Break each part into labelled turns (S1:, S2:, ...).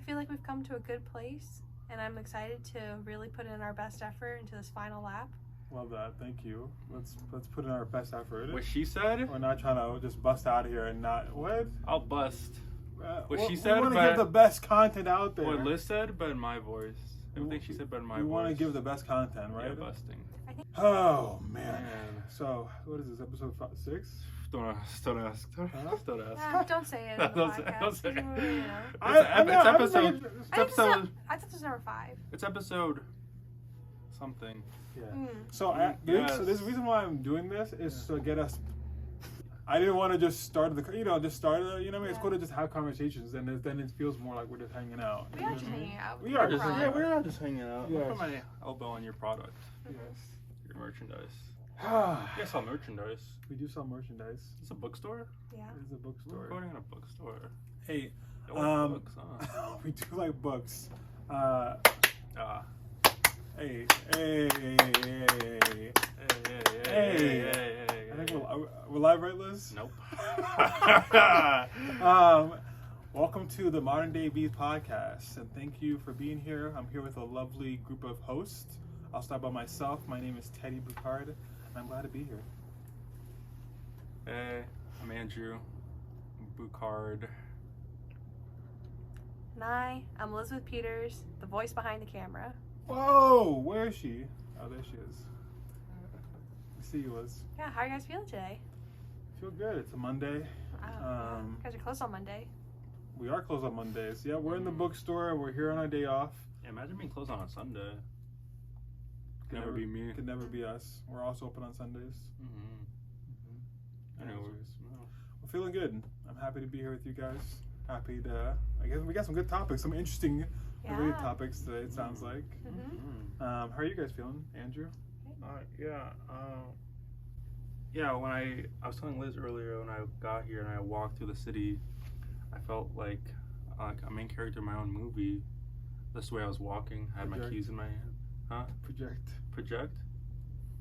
S1: feel like we've come to a good place, and I'm excited to really put in our best effort into this final lap.
S2: Love that. Thank you. Let's put in our best effort.
S3: What she said?
S2: We're not trying to just bust out of here and not what?
S3: I'll bust. What she
S2: We
S3: said,
S2: want to
S3: but
S2: give the best content out there.
S3: what Liz said, but in my voice. Everything she said, but in my voice.
S2: We want to give the best content, right?
S3: Yeah, busting.
S2: Oh man. So what is this, episode 6?
S3: Don't ask. Don't ask. Don't ask.
S1: Don't say it in the podcast.
S3: Don't say it.
S1: You know.
S3: It's episode.
S1: I thought this was number 5.
S3: It's episode something.
S2: Yeah.
S1: Mm.
S2: So so this reason why I'm doing this is to get us. I didn't want to just start the, you know what I mean? It's cool to just have conversations, and then it feels more like we're just hanging out.
S1: We are just hanging out.
S2: We are just hanging out.
S3: We're just hanging out.
S2: Yes.
S3: Put my elbow on your product.
S2: Yes.
S3: Your merchandise. You guys sell merchandise.
S2: We do sell merchandise.
S3: It's a bookstore?
S1: Yeah.
S2: It's a
S3: We're
S2: bookstore.
S3: recording in a bookstore.
S2: Hey,
S3: They like books, huh?
S2: we do like books. Hey. I think we're live, right, Liz?
S3: Nope.
S2: Welcome to the Modern Day Bees podcast, and thank you for being here. I'm here with a lovely group of hosts. I'll start by myself. My name is Teddy Boucard, and I'm glad to be here.
S3: Hey, I'm Andrew Boucard.
S1: And I'm Elizabeth Peters, the voice behind the camera.
S2: Whoa, where is she? Oh, there she is. I see you, Liz.
S1: Yeah, how are you guys feeling today?
S2: Feel good. It's a Monday.
S1: You guys are closed on Monday.
S2: We are closed on Mondays. Yeah, we're in the bookstore. We're here on our day off.
S3: Yeah, imagine being closed on a Sunday. Could never be me.
S2: Could never be us. We're also open on Sundays.
S3: Anyways,
S2: We're feeling good. I'm happy to be here with you guys. Happy to, I guess we got some good topics, some interesting related topics today, it sounds like. How are you guys feeling, Andrew?
S3: When I was telling Liz earlier when I got here and I walked through the city, I felt like a main character in my own movie. That's the way I was walking. I had my keys in my hand. Huh? Project?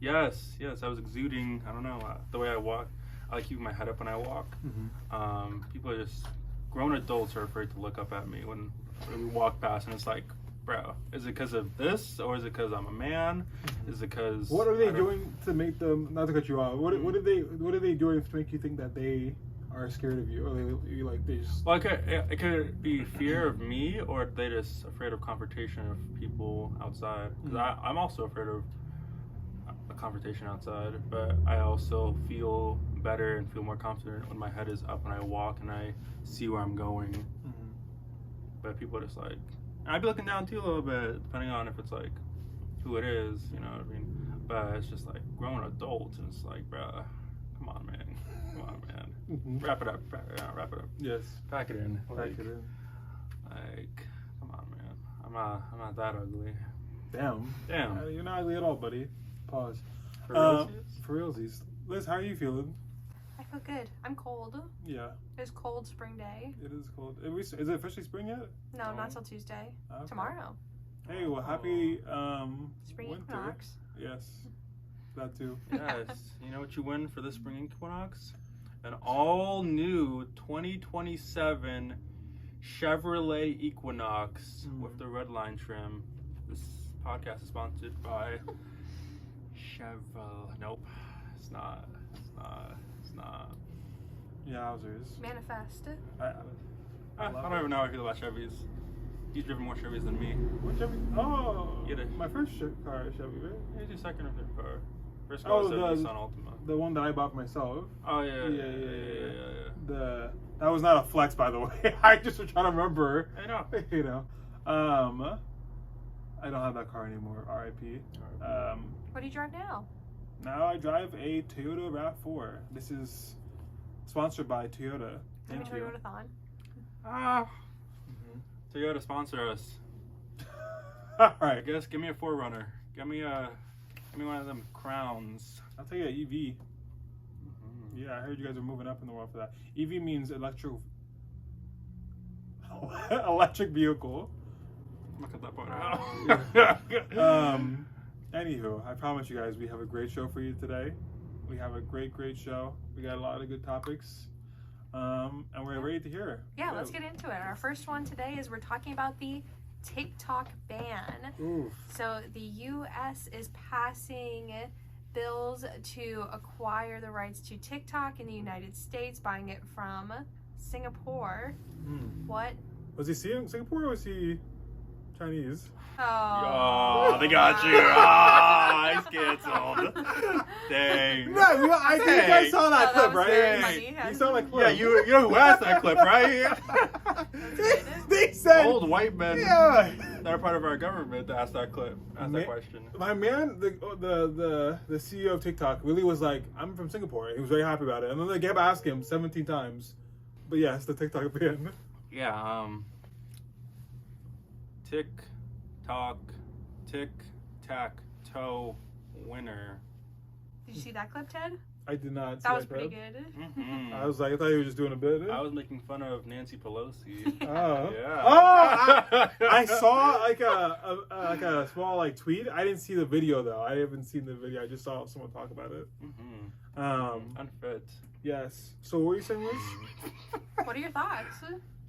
S3: Yes. I was exuding, I don't know, the way I walk. I like keeping my head up when I walk. People are just, grown adults are afraid to look up at me when we walk past, and it's like, bro, is it because of this, or is it because I'm a man? Is it because...
S2: What are they doing to make them, not to cut you off, what are they doing to make you think that they are scared of you? Or they just...
S3: Well, it could be fear of me, or they just afraid of confrontation of people outside. Because I'm also afraid of a confrontation outside, but I also feel better and feel more confident when my head is up and I walk and I see where I'm going. But people are just like... I'd be looking down too a little bit, depending on if it's like who it is, you know what I mean? But it's just like grown adults, and it's like, bruh, come on, man. Wrap it up.
S2: Yes.
S3: Pack it in.
S2: Pack it in.
S3: Like, come on, man. I'm not that ugly.
S2: Damn. You're not ugly at all, buddy. Pause.
S3: For realsies?
S2: For realsies. Liz, how are you feeling?
S1: I feel good. I'm cold.
S2: Yeah.
S1: It's cold spring day.
S2: It is cold. Is it officially spring yet?
S1: No, not till Tuesday.
S2: Okay.
S1: Tomorrow.
S2: Hey, well, happy
S1: Spring
S2: winter.
S1: equinox.
S2: Yes, that too.
S3: Yes. You know what you win for this spring equinox? An all-new 2027 Chevrolet Equinox with the red line trim. This podcast is sponsored by Chevrolet. Nope, it's not.
S2: Yowzers.
S1: Manifest.
S3: I don't even know how I feel about Chevys. He's driven more Chevys than me.
S2: What Chevy? Oh,
S3: Get it.
S2: my first car is Chevy, right?
S3: He's your second or third car. First car was a Nissan Altima.
S2: The one that I bought myself.
S3: Oh yeah.
S2: That was not a flex, by the way. I just was trying to remember.
S3: I know.
S2: You know, I don't have that car anymore. R.I.P.
S1: What do you drive now?
S2: Now I drive a Toyota RAV4. This is sponsored by Toyota.
S1: I'm a Toyota-thon.
S3: Toyota sponsor us.
S2: All right.
S3: Give me a 4Runner. Give me one of them Crowns.
S2: I'll take an EV. Yeah, I heard you guys are moving up in the world for that. EV means electric vehicle.
S3: I'm gonna cut that part out.
S2: Anywho, I promise you guys we have a great show for you today. We have a great show. We got a lot of good topics. And we're ready to hear.
S1: Yeah, let's get into it. Our first one today is we're talking about the TikTok ban.
S2: Oof.
S1: So the U.S. is passing bills to acquire the rights to TikTok in the United States, buying it from Singapore. What?
S2: Was he Singapore or was he Chinese?
S1: Oh,
S3: they got you. He's canceled. Dang.
S2: Right, I think you guys saw that
S1: Oh, that
S2: clip,
S1: was
S2: right?
S1: very
S3: Hey.
S1: funny.
S2: You saw that clip.
S3: Yeah, you know who asked that clip, right?
S2: They said,
S3: Old white men
S2: yeah.
S3: that are part of our government asked that clip, asked that question.
S2: My man, the CEO of TikTok, really was like, "I'm from Singapore." He was very happy about it, and then they kept asking him 17 times. But yes, the TikTok ban.
S3: Yeah, tic-tac-toe winner.
S1: Did you see that clip, Ted?
S2: I did not.
S1: That
S2: see
S1: was
S2: clip.
S1: pretty good.
S3: Mm-hmm.
S2: I was like, I thought he was just doing a bit.
S3: I was making fun of Nancy Pelosi.
S2: Oh.
S3: Yeah.
S2: Oh, I saw like a small like tweet. I didn't see the video though. I haven't seen the video. I just saw someone talk about it.
S3: Unfit.
S2: Yes. So what were you saying, Liz?
S1: What are your thoughts?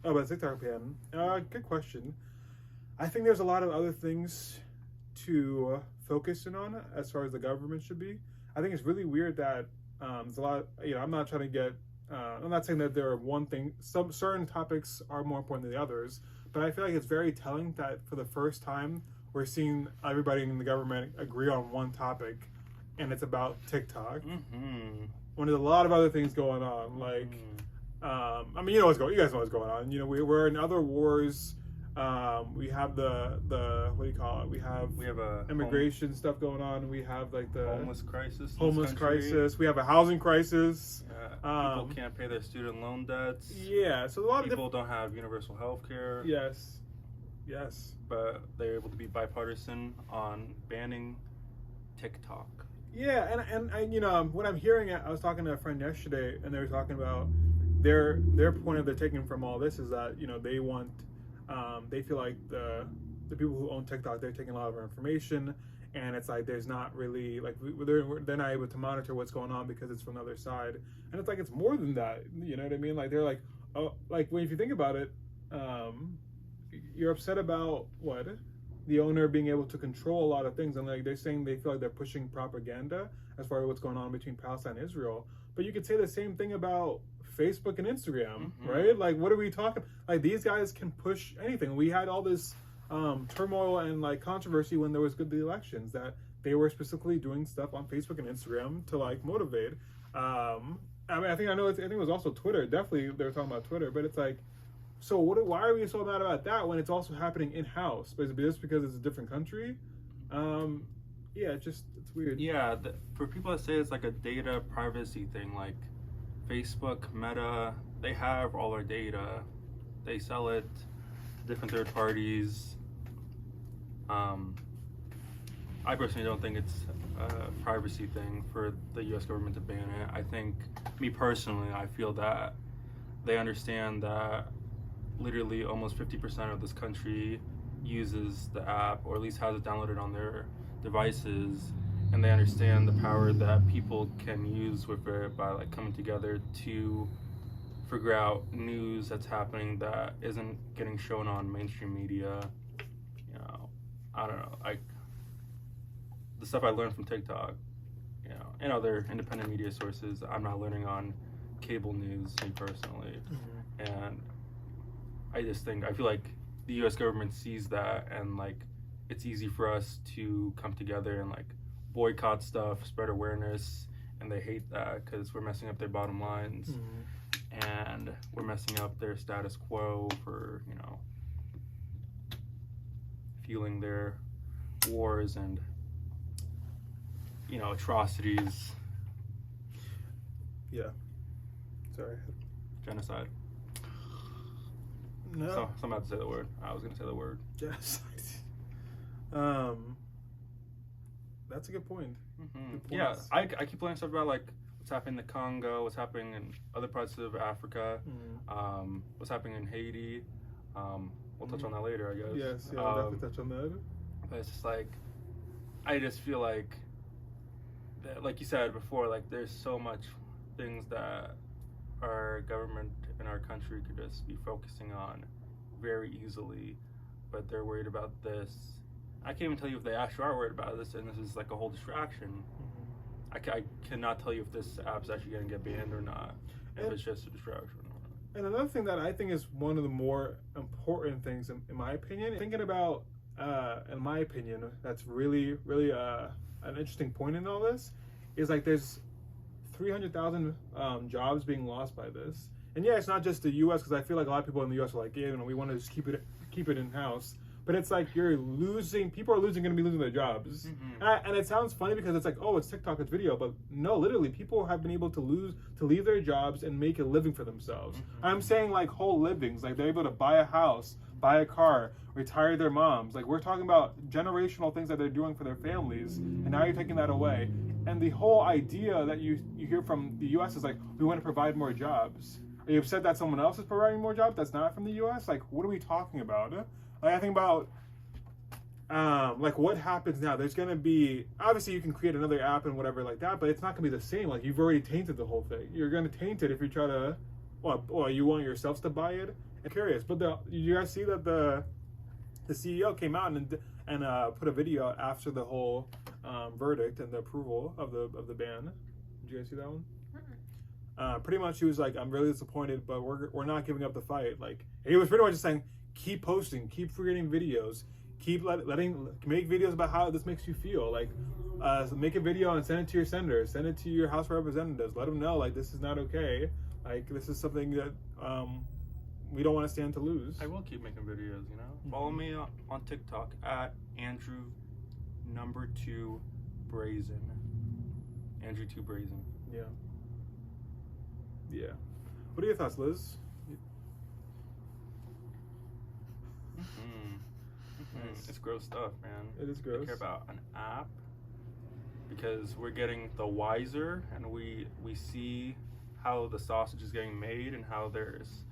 S2: Oh, about TikTok ban. Good question. I think there's a lot of other things to focus in on as far as the government should be. I think it's really weird that there's a lot. I'm not trying to get. I'm not saying that there are one thing. Some certain topics are more important than the others, but I feel like it's very telling that for the first time we're seeing everybody in the government agree on one topic, and it's about TikTok. When there's a lot of other things going on, like. I mean, you know what's going. You guys know what's going on. You know, we're in other wars. We have the what do you call it? We have
S3: a
S2: immigration stuff going on. We have like the
S3: homeless crisis.
S2: crisis. We have a housing crisis.
S3: People can't pay their student loan debts.
S2: Yeah, so a lot of
S3: people don't have universal health care.
S2: Yes.
S3: But they're able to be bipartisan on banning TikTok.
S2: Yeah, and what I'm hearing, I was talking to a friend yesterday, and they were talking about their point of they're taking from all this is that they want. They feel like the people who own TikTok, they're taking a lot of our information, and it's like there's not really like they're not able to monitor what's going on because it's from the other side, and it's like it's more than that. You know what I mean? Like they're like, oh, like if you think about it, you're upset about what the owner being able to control a lot of things, and like they're saying they feel like they're pushing propaganda as far as what's going on between Palestine and Israel. But you could say the same thing about Facebook and Instagram, right? Like, what are we talking? Like, these guys can push anything. We had all this turmoil and like controversy when there was the elections that they were specifically doing stuff on Facebook and Instagram to like motivate. I mean, I think it was also Twitter. Definitely, they were talking about Twitter, but it's like, so why are we so mad about that when it's also happening in house? Is it just because it's a different country? Yeah, it's weird.
S3: Yeah, for people that say it's like a data privacy thing, like Facebook, Meta, they have all our data. They sell it to different third parties. I personally don't think it's a privacy thing for the U.S. government to ban it. I think, me personally, I feel that they understand that literally almost 50% of this country uses the app, or at least has it downloaded on their devices, and they understand the power that people can use with it by like coming together to figure out news that's happening that isn't getting shown on mainstream media. I don't know, like the stuff I learned from TikTok, and other independent media sources, I'm not learning on cable news, me personally. And I feel like the U.S. government sees that, and like it's easy for us to come together and like boycott stuff, spread awareness, and they hate that because we're messing up their bottom lines, and we're messing up their status quo for fueling their wars and atrocities.
S2: Yeah. Sorry.
S3: Genocide.
S2: No.
S3: So I'm about to say the word. I was gonna say the word.
S2: Genocide. That's a good point. Good
S3: Yeah,
S2: points.
S3: I keep learning stuff about like what's happening in the Congo, what's happening in other parts of Africa, what's happening in Haiti. We'll touch on that later, I guess.
S2: Yes, yeah, we'll definitely touch on that.
S3: But it's just like, I just feel like, that, like you said before, like there's so much things that our government and our country could just be focusing on very easily, but they're worried about this. I can't even tell you if they actually are worried about this, and this is like a whole distraction. I cannot tell you if this app's actually going to get banned or not, if it's just a distraction.
S2: And another thing that I think is one of the more important things, in my opinion, thinking about, in my opinion, that's really, really an interesting point in all this, is like there's 300,000 jobs being lost by this. And yeah, it's not just the U.S., because I feel like a lot of people in the U.S. are like, yeah, we want to just keep it in-house. But it's like people are going to be losing their jobs. And it sounds funny because it's like, oh, it's TikTok, it's video. But no, literally, people have been able to leave their jobs and make a living for themselves. I'm saying like whole livings. Like they're able to buy a house, buy a car, retire their moms. Like we're talking about generational things that they're doing for their families. And now you're taking that away. And the whole idea that you hear from the U.S. is like, we want to provide more jobs. Are you upset that someone else is providing more jobs that's not from the U.S.? Like, what are we talking about? Like, I think about, like, what happens now? There's going to be, obviously you can create another app and whatever like that, but it's not going to be the same. Like, you've already tainted the whole thing. You're going to taint it if you try to, well, you want yourselves to buy it. I'm curious, but you guys see that the CEO came out and put a video out after the whole verdict and the approval of the ban. Did you guys see that one? Pretty much, he was like, "I'm really disappointed, but we're not giving up the fight." Like, he was pretty much just saying, "Keep posting, keep creating videos, keep make videos about how this makes you feel. Like, make a video and send it to your senators, send it to your House of Representatives. Let them know like this is not okay. Like, this is something that we don't want to stand to lose."
S3: I will keep making videos. Follow me on TikTok at Andrew2 Brazen. Andrew2 Brazen.
S2: Yeah. Yeah. What are your thoughts, Liz?
S3: It's gross stuff, man.
S2: It is gross.
S3: I care about an app because we're getting the wiser, and we see how the sausage is getting made and how there's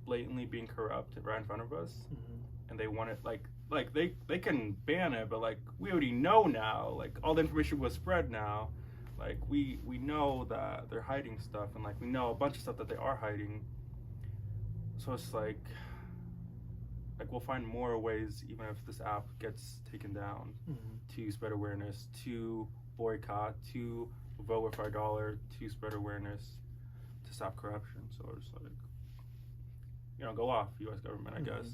S3: blatantly being corrupt right in front of us, and they want it like they can ban it, but like we already know now, like all the information was spread now. Like, we know that they're hiding stuff, and, like, we know a bunch of stuff that they are hiding. So it's like we'll find more ways, even if this app gets taken down, to spread awareness, to boycott, to vote with our dollar, to spread awareness, to stop corruption. So it's like, go off, U.S. government, I guess.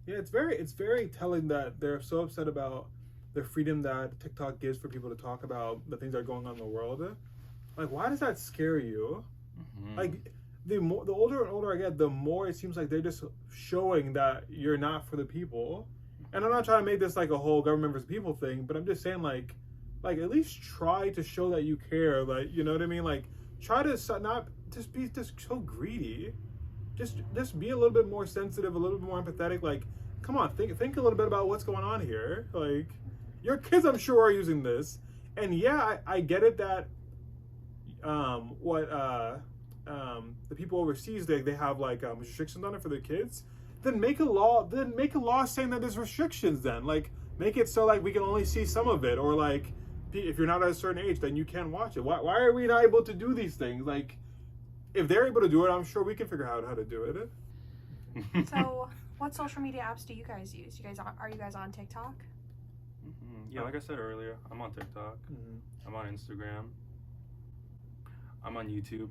S2: Yeah, it's very telling that they're so upset about the freedom that TikTok gives for people to talk about the things that are going on in the world. Like, why does that scare you? Like, the older and older I get, the more it seems like they're just showing that you're not for the people. And I'm not trying to make this like a whole government versus people thing, but I'm just saying like at least try to show that you care. Like, you know what I mean? Like, try to not just be so greedy. Just be a little bit more sensitive, a little bit more empathetic. Like, come on, think a little bit about what's going on here. Like, your kids, I'm sure, are using this, and yeah, I get it that the people overseas they have like restrictions on it for their kids. Then make a law. Saying that there's restrictions. Then like make it so like we can only see some of it, or like if you're not at a certain age, then you can't watch it. Why are we not able to do these things? Like, if they're able to do it, I'm sure we can figure out how to do it.
S1: So, what social media apps do you guys use? Are you guys on TikTok?
S3: Yeah, like I said earlier, I'm on TikTok. I'm on Instagram. I'm on YouTube.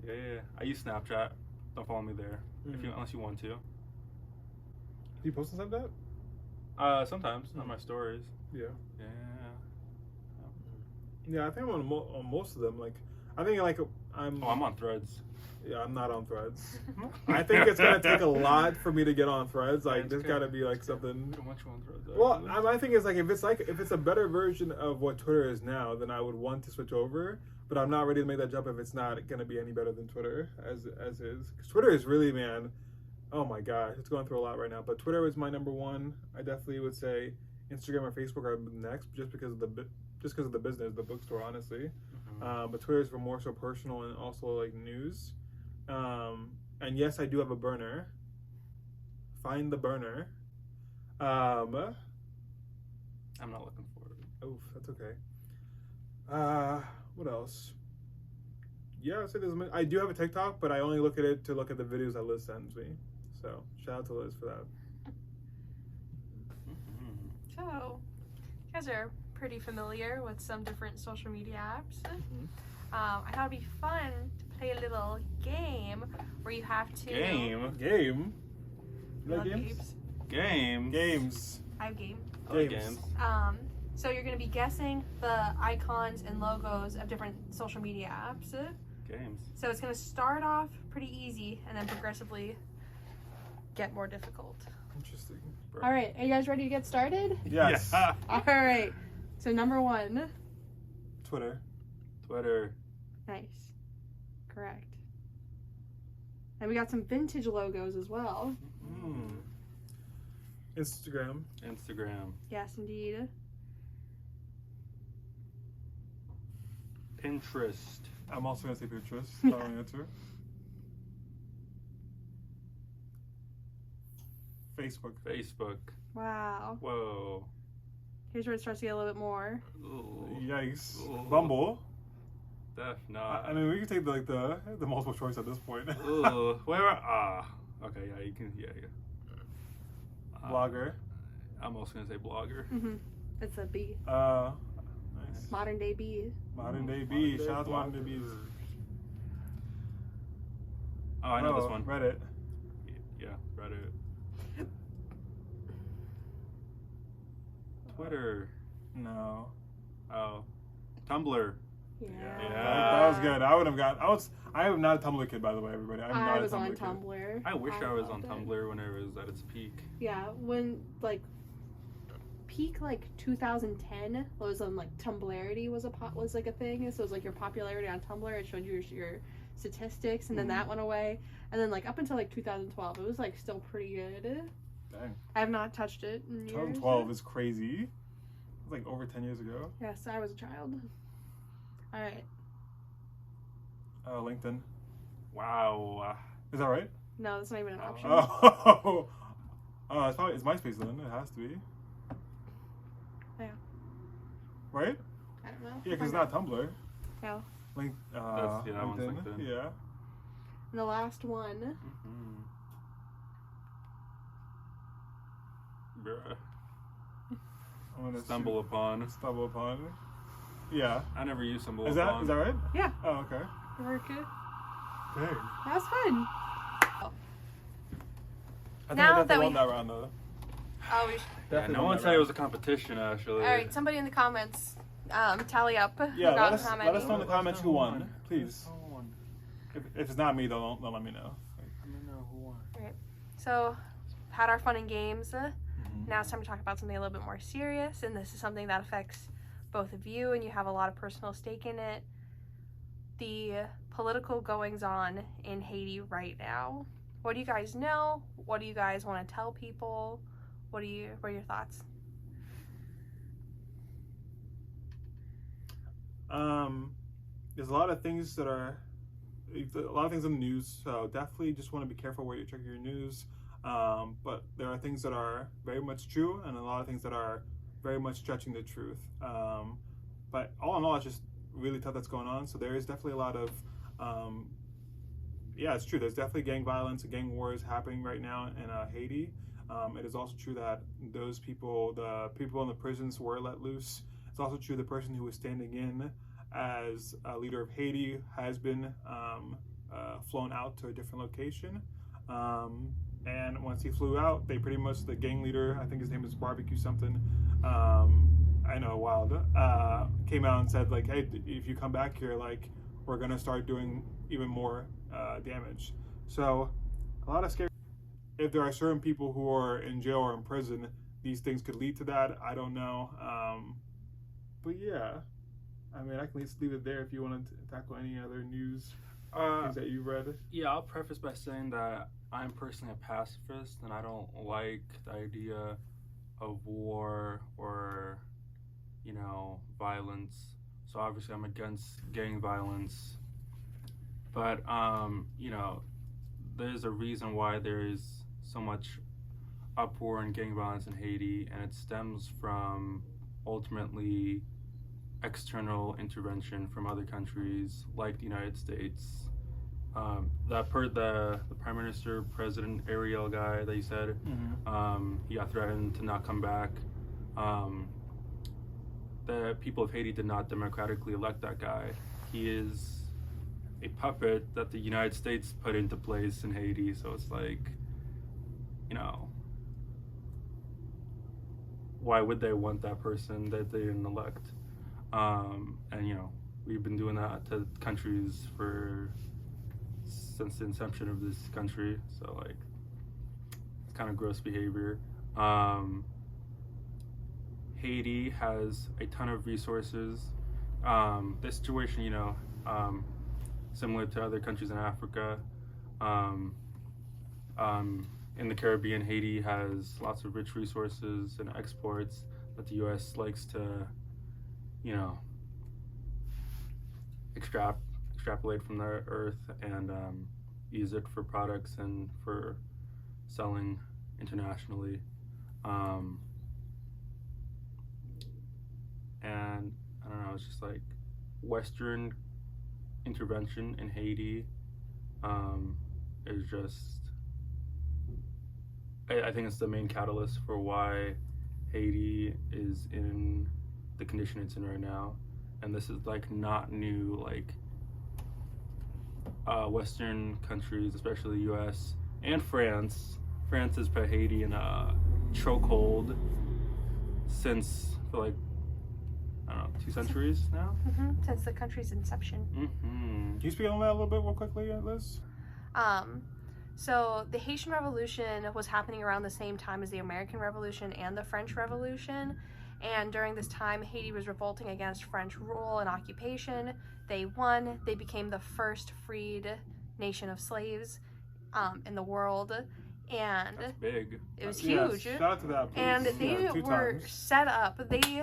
S3: Yeah. I use Snapchat. Don't follow me there unless you want to.
S2: Do you post on Snapchat?
S3: Sometimes on my stories.
S2: Yeah.
S3: Yeah.
S2: Yeah, I think I'm on most of them. Like, I think I'm
S3: on Threads.
S2: Yeah, I'm not on Threads. I think it's gonna take a lot for me to get on Threads. Like, there's gotta be like something.
S3: Too much on Threads.
S2: Well, my thing is if it's a better version of what Twitter is now, then I would want to switch over. But I'm not ready to make that jump if it's not gonna be any better than Twitter as is. Because Twitter is really, man, oh my gosh, it's going through a lot right now. But Twitter is my number one. I definitely would say Instagram or Facebook are next, just because of the business, the bookstore, honestly. But Twitter is for more so personal and also like news. And yes, I do have a burner. Find the burner. I'm
S3: not looking for it.
S2: Oof, that's okay. What else? Yeah, I'd say I do have a TikTok, but I only look at it to look at the videos that Liz sends me. So shout out to Liz for that.
S1: So, you guys are pretty familiar with some different social media apps. I thought it'd be fun to play a little game where you have to...
S2: Game?
S1: You
S2: You like
S1: love
S2: games?
S3: Games.
S1: I have game.
S3: I like
S2: Games.
S3: games.
S1: So you're going to be guessing the icons and logos of different social media apps.
S3: Games.
S1: So it's going to start off pretty easy and then progressively get more difficult.
S2: Interesting.
S1: All right, are you guys ready to get started?
S2: Yes.
S3: Yeah.
S1: All right. So number 1.
S2: Twitter.
S3: Twitter.
S1: Nice. Correct. And we got some vintage logos as well.
S2: Instagram.
S3: Instagram.
S1: Yes, indeed.
S3: Pinterest.
S2: I'm also gonna say Pinterest. Final answer. Facebook.
S3: Facebook.
S1: Wow.
S3: Whoa.
S1: Here's where it starts to get a little bit more.
S3: Ooh.
S2: Yikes.
S3: Ooh.
S2: Bumble.
S3: Def not.
S2: I mean, we can take the multiple choice at this point.
S3: Ooh. Where? Okay. Yeah. You can. Yeah.
S2: Blogger.
S3: I'm also gonna say blogger.
S1: It's a B.
S2: Nice.
S1: Modern day B.
S2: Modern day B. Shout out to modern day B's.
S3: Oh, I know this one.
S2: Reddit.
S3: Yeah, Reddit. Twitter.
S2: No.
S3: Oh, Tumblr.
S1: Yeah.
S2: That was good. I would have got. I am not a Tumblr kid, by the way, everybody. I'm not
S1: I
S2: a
S1: was
S2: Tumblr
S1: on
S2: kid.
S1: Tumblr.
S3: I wish I was on
S1: loved it.
S3: Tumblr whenever it was at its peak.
S1: Yeah, when peak 2010 was Tumblrity was like a thing. So it was like your popularity on Tumblr. It showed you your statistics, and then that went away. And then up until 2012, it was still pretty good.
S2: Dang.
S1: I have not touched it in years.
S2: 2012 is crazy. It was over 10 years ago.
S1: Yes, I was a child. All right.
S2: LinkedIn.
S3: Wow.
S2: Is that right?
S1: No, that's not even an option.
S2: Oh. It's MySpace then. It has to be.
S1: Yeah.
S2: Right?
S1: I don't know.
S2: Yeah, because it's not Tumblr.
S1: No.
S2: That one's
S3: LinkedIn.
S2: Yeah.
S1: And the last one.
S3: Bruh.
S2: I'm gonna
S3: Stumble upon.
S2: Stumble upon. Yeah.
S3: I never use Stumble
S2: Is
S3: upon.
S2: that right?
S1: Yeah.
S2: Oh, okay.
S1: Very good.
S2: Dang.
S1: That was fun.
S2: I
S1: Now
S2: think
S1: that
S2: I
S1: we-
S2: won that round though.
S1: Oh, we
S3: Yeah, no one said it was a competition actually.
S1: All right, somebody in the comments, tally up.
S2: Yeah,
S1: who got
S2: let
S1: how
S2: us
S1: many.
S2: know in the comments who won, please. If it's not me, don't let me know.
S3: Let me know who won.
S1: So, had our fun and games. Now it's time to talk about something a little bit more serious, and this is something that affects both of you, and you have a lot of personal stake in it. The political goings on in Haiti right now. What do you guys know? What do you guys want to tell people? What are your thoughts?
S2: There's a lot of things in the news, so definitely just want to be careful where you check your news. But there are things that are very much true, and a lot of things that are very much stretching the truth. But all in all, it's just really tough that's going on. So there is definitely a lot of, it's true. There's definitely gang violence and gang wars happening right now in Haiti. It is also true that the people in the prisons were let loose. It's also true the person who was standing in as a leader of Haiti has been flown out to a different location. And once he flew out, the gang leader, I think his name is Barbecue something, I know, wild, came out and said hey, if you come back here, we're gonna start doing even more damage. So a lot of scary. If there are certain people who are in jail or in prison, these things could lead to that. I don't know. But yeah, I mean, I can just leave it there if you want to tackle any other news things that you've read.
S3: Yeah, I'll preface by saying that I'm personally a pacifist, and I don't like the idea of war or, violence. So obviously I'm against gang violence. But, there's a reason why there is so much uproar and gang violence in Haiti, and it stems from ultimately external intervention from other countries like the United States. The Prime Minister, President Ariel guy that you said, he got threatened to not come back. The people of Haiti did not democratically elect that guy. He is a puppet that the United States put into place in Haiti. So it's like, you know, why would they want that person that they didn't elect? And you know, we've been doing that to countries since the inception of this country. So like, it's kind of gross behavior. Haiti has a ton of resources. This situation, you know, similar to other countries in Africa, in the Caribbean, Haiti has lots of rich resources and exports that the U.S. likes to, you know, extrapolate from the earth and use it for products and for selling internationally. And I don't know, it's just like Western intervention in Haiti is just, I think it's the main catalyst for why Haiti is in the condition it's in right now. And this is like not new, like Western countries, especially the US and France. France has put Haiti in a chokehold since for like, I don't know, 2 centuries now?
S1: Since the country's inception.
S2: Can you speak on that a little bit more quickly, Liz?
S1: So the Haitian Revolution was happening around the same time as the American Revolution and the French Revolution. And during this time, Haiti was revolting against French rule and occupation. They won. They became the first freed nation of slaves in the world. And
S3: that's big.
S1: It was huge.
S2: Shout out to that, please.
S1: And they were set up. They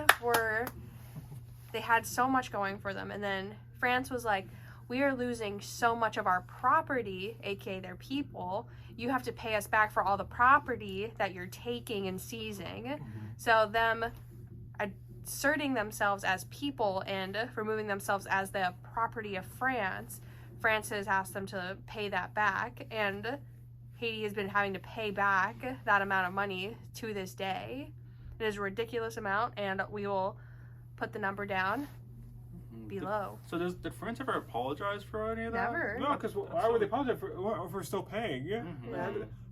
S1: had so much going for them. And then France was like, we are losing so much of our property, aka their people. You have to pay us back for all the property that you're taking and seizing. So them asserting themselves as people and removing themselves as the property of France, France has asked them to pay that back, and Haiti has been having to pay back that amount of money to this day. It is a ridiculous amount, and we will put the number down below.
S3: So did France ever apologize for any of that?
S1: Never.
S2: No, because why would they apologize if we're still paying?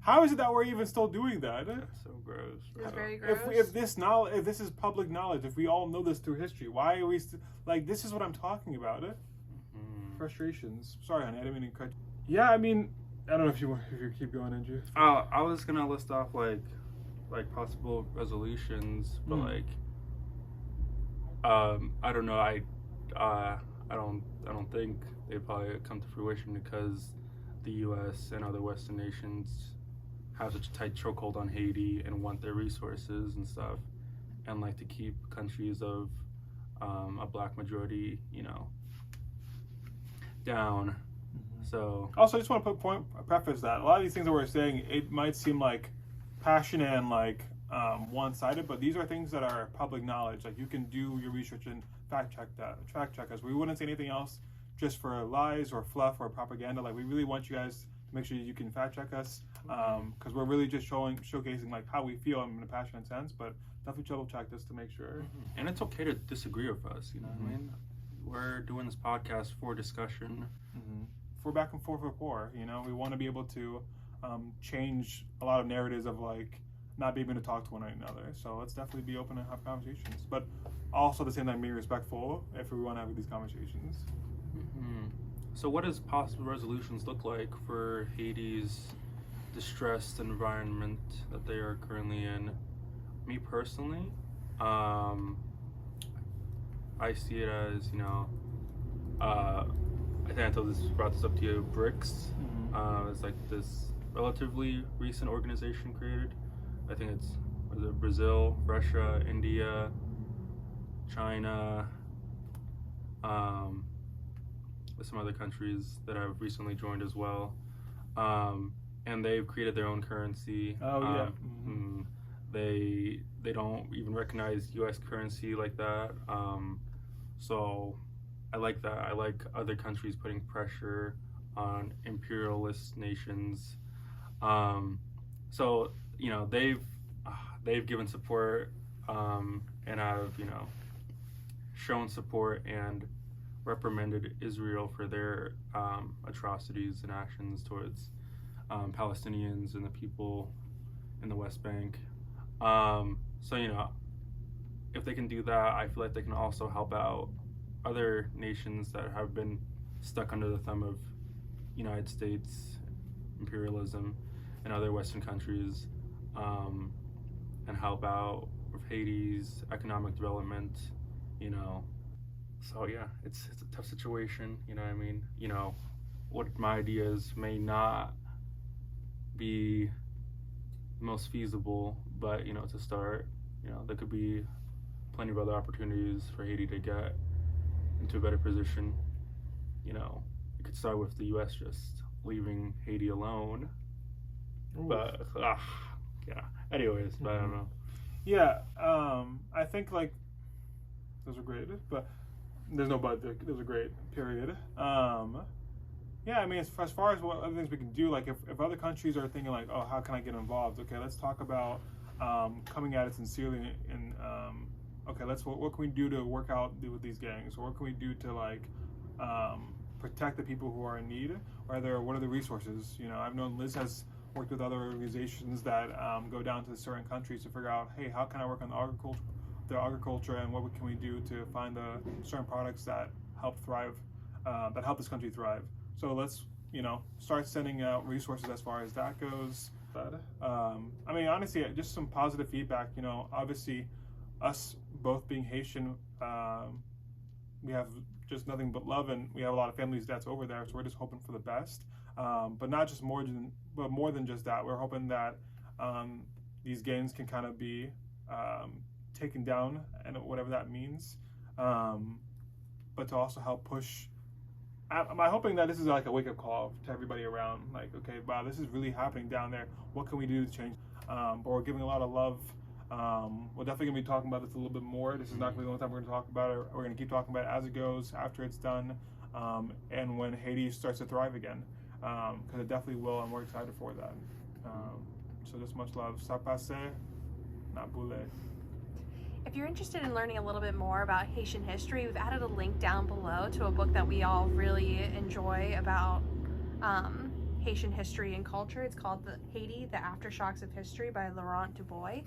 S2: How is it that we're even still doing that?
S3: That's so gross.
S1: It's very gross.
S2: If this is public knowledge, if we all know this through history, why are we like? This is what I'm talking about. Frustrations. Sorry, honey, I didn't mean to cut. Yeah, I mean, I don't know if you keep going, Andrew.
S3: I was gonna list off like possible resolutions, but like, I don't know. I don't think they probably come to fruition because the U.S. and other Western nations have such a tight chokehold on Haiti and want their resources and stuff, and like to keep countries of a black majority, you know, down. So
S2: also, I just want to preface that a lot of these things that we're saying, it might seem like passionate and like one-sided, but these are things that are public knowledge. Like, you can do your research and fact check us. We wouldn't say anything else just for lies or fluff or propaganda. Like, we really want you guys to make sure you can fact check us, because we're really just showcasing like how we feel in a passionate sense, but definitely double check this to make sure.
S3: And it's okay to disagree with us, you know what I mean? We're doing this podcast for discussion.
S2: For back and forth rapport, you know, we want to be able to change a lot of narratives of like not being able to talk to one another. So let's definitely be open and have conversations, but also at the same time being respectful if we want to have these conversations.
S3: So what does possible resolutions look like for Haiti's distressed environment that they are currently in? Me personally, I see it as, you know, I think I brought this up to you, BRICS. It's like this relatively recent organization created. I think it's Brazil, Russia, India, China, with some other countries that I've recently joined as well. And they've created their own currency. They don't even recognize U.S. currency like that. So I like that. I like other countries putting pressure on imperialist nations. So they've given support, and have shown support and reprimanded Israel for their atrocities and actions towards Palestinians and the people in the West Bank. So if they can do that, I feel like they can also help out other nations that have been stuck under the thumb of United States imperialism and other Western countries, and help out with Haiti's economic development. So yeah, it's a tough situation. What I mean? What my ideas may not be most feasible, but to start, there could be plenty of other opportunities for Haiti to get into a better position. It could start with the U.S. just leaving Haiti alone. Ooh. But yeah. Anyways, but I don't know.
S2: Yeah, I think like those are great, but there's no but. Those are great. Period. Yeah, I mean, as far as what other things we can do, like if other countries are thinking like, oh, how can I get involved? Okay, let's talk about coming at it sincerely and okay, what can we do to work out with these gangs, or what can we do to like protect the people who are in need, or what are the resources? I've known Liz has worked with other organizations that go down to certain countries to figure out, hey, how can I work on the agriculture, and what can we do to find the certain products that help thrive, that help this country thrive. So let's start sending out resources as far as that goes. I mean, honestly, just some positive feedback. Obviously, us both being Haitian, we have just nothing but love, and we have a lot of families that's over there, so we're just hoping for the best. But not just more than just that. We're hoping that these gangs can kind of be taken down, and whatever that means. But to also help push. I'm hoping that this is like a wake-up call to everybody around. Like, okay, wow, this is really happening down there. What can we do to change? But we're giving a lot of love. We're definitely going to be talking about this a little bit more. This is not going to be the only time we're going to talk about it. We're going to keep talking about it as it goes, after it's done, and when Haiti starts to thrive again. Because it definitely will, and we're excited for that. So just much love. Ça passe, not boule.
S1: If you're interested in learning a little bit more about Haitian history, we've added a link down below to a book that we all really enjoy about Haitian history and culture. It's called Haiti, The Aftershocks of History by Laurent Dubois,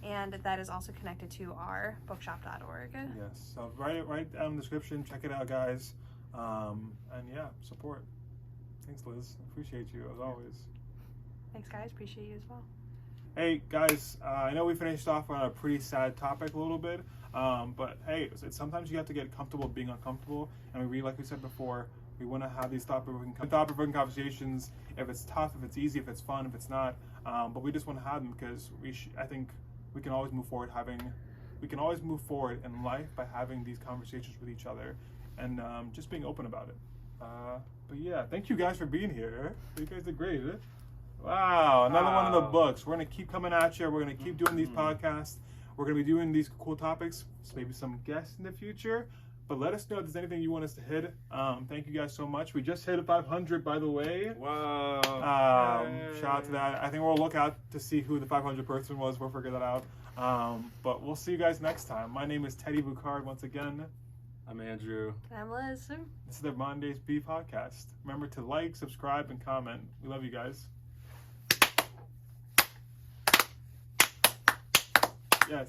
S1: and that is also connected to our bookshop.org.
S2: Yes, so right down in the description. Check it out, guys. And yeah, support. Thanks, Liz. Appreciate you, as always.
S1: Thanks, guys. Appreciate you as well.
S2: Hey guys, I know we finished off on a pretty sad topic a little bit, but hey, sometimes you have to get comfortable being uncomfortable, and like we said before, we want to have these thought-provoking conversations. If it's tough, if it's easy, if it's fun, if it's not, but we just want to have them because I think we can always move forward in life by having these conversations with each other, and just being open about it. But yeah, thank you guys for being here. You guys did great. Wow, another one of the books. We're going to keep coming at you. We're going to keep doing these podcasts. We're going to be doing these cool topics, so maybe some guests in the future. But let us know if there's anything you want us to hit. Thank you guys so much. We just hit 500, by the way.
S3: Wow.
S2: Shout out to that. I think we'll look out to see who the 500 person was. We'll figure that out. But we'll see you guys next time. My name is Teddy Boucard once again.
S3: I'm Andrew.
S1: I'm Liz.
S2: This is the Monday's B podcast. Remember to like, subscribe, and comment. We love you guys. Yes.